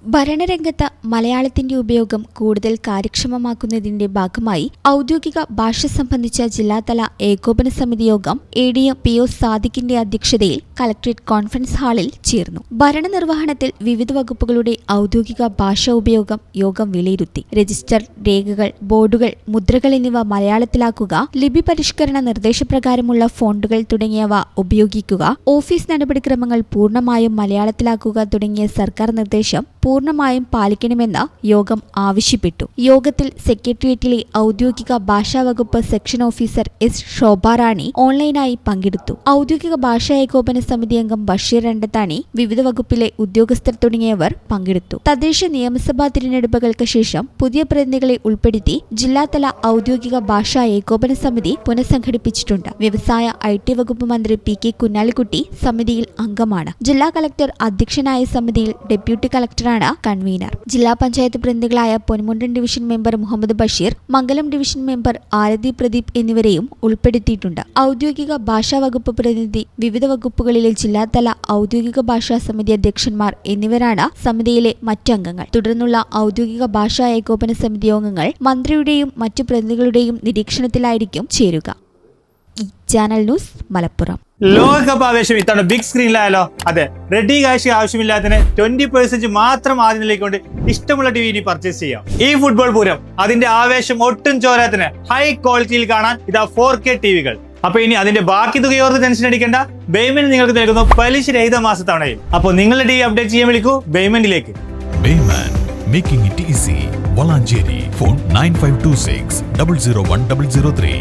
ഭരണരംഗത്ത് മലയാളത്തിന്റെ ഉപയോഗം കൂടുതൽ കാര്യക്ഷമമാക്കുന്നതിന്റെ ഭാഗമായി ഔദ്യോഗിക ഭാഷ സംബന്ധിച്ച ജില്ലാതല ഏകോപന സമിതി യോഗം ADM PO സാദിഖിന്റെ അധ്യക്ഷതയിൽ കളക്ടറേറ്റ് കോൺഫറൻസ് ഹാളിൽ ചേർന്നു. ഭരണനിർവഹണത്തിൽ വിവിധ വകുപ്പുകളുടെ ഔദ്യോഗിക ഭാഷാ ഉപയോഗം യോഗം വിലയിരുത്തി. രജിസ്റ്റർ, രേഖകൾ, ബോർഡുകൾ, മുദ്രകൾ എന്നിവ മലയാളത്തിലാക്കുക, ലിപി പരിഷ്കരണ നിർദ്ദേശപ്രകാരമുള്ള ഫോണ്ടുകൾ തുടങ്ങിയവ ഉപയോഗിക്കുക, ഓഫീസ് നടപടിക്രമങ്ങൾ പൂർണ്ണമായും മലയാളത്തിലാക്കുക തുടങ്ങിയ സർക്കാർ നിർദ്ദേശം പൂർണ്ണമായും പാലിക്കണമെന്ന് യോഗം ആവശ്യപ്പെട്ടു. യോഗത്തിൽ സെക്രട്ടേറിയറ്റിലെ ഔദ്യോഗിക ഭാഷാ വകുപ്പ് സെക്ഷൻ ഓഫീസർ S. ശോഭാറാണി ഓൺലൈനായി പങ്കെടുത്തു. ഔദ്യോഗിക ഭാഷാ ഏകോപന സമിതി അംഗം ബഷീർ രണ്ടത്താണി, വിവിധ വകുപ്പിലെ ഉദ്യോഗസ്ഥർ തുടങ്ങിയവർ പങ്കെടുത്തു. തദ്ദേശ നിയമസഭാ തിരഞ്ഞെടുപ്പുകൾക്ക് ശേഷം പുതിയ പ്രതിനിധികളെ ഉൾപ്പെടുത്തി ജില്ലാതല ഔദ്യോഗിക ഭാഷാ ഏകോപന സമിതി പുനഃസംഘടിപ്പിച്ചിട്ടുണ്ട്. വ്യവസായ IT വകുപ്പ് മന്ത്രി P.K. കുഞ്ഞാലിക്കുട്ടി സമിതിയിൽ അംഗമാണ്. ജില്ലാ കളക്ടർ അധ്യക്ഷനായ സമിതിയിൽ ഡെപ്യൂട്ടി കളക്ടറാണ് കൺവീനർ. ജില്ലാ പഞ്ചായത്ത് പ്രതിനിധികളായ Ponmundam division member Muhammad Basheer, Mangalam division member Aarathi Pradeep എന്നിവരെയും ഉൾപ്പെടുത്തിയിട്ടുണ്ട്. ഔദ്യോഗിക ഭാഷാ വകുപ്പ് പ്രതിനിധി, വിവിധ വകുപ്പുകളിലെ ജില്ലാതല ഔദ്യോഗിക ഭാഷാ സമിതി അധ്യക്ഷന്മാർ എന്നിവരാണ് സമിതിയിലെ മറ്റംഗങ്ങൾ. തുടർന്നുള്ള ഔദ്യോഗിക ഭാഷാ ഏകോപന സമിതി യോഗങ്ങൾ മന്ത്രിയുടെയും മറ്റു പ്രതിനിധികളുടെയും നിരീക്ഷണത്തിലായിരിക്കും ചേരുക. ഈ ചാനൽ ന്യൂസ് മലപ്പുറം. ലോകകപ്പ് ആവേശം ഇത്തവണ ബിഗ് സ്ക്രീനിലായാലോ? അതെ, റെഡി കാശ് ആവശ്യമില്ലാത്തതിന് 20% മാത്രം ആദ്യം നിലയ്ക്കൊണ്ട് ഇഷ്ടമുള്ള TV ഇനി പർച്ചേസ് ചെയ്യാം. ഈ ഫുട്ബോൾ പൂരം അതിന്റെ ആവേശം ഒട്ടും ചോരാത്തിന് ഹൈ ക്വാളിറ്റിയിൽ കാണാൻ ഇതാ 4K TVകൾ. അപ്പൊ ഇനി അതിന്റെ ബാക്കി തുകയോർത്ത് ടെൻഷൻ അടിക്കേണ്ട. ബേയ്മെന്റ് നിങ്ങൾക്ക് നൽകുന്നു പലിശരഹിത മാസത്തവണയും. അപ്പോൾ നിങ്ങളുടെ TV അപ്ഡേറ്റ് ചെയ്യാൻ വിളിക്കൂ ബേയ്മെന്റിലേക്ക്. Making it easy. Valancheri. Phone 9526 001 003.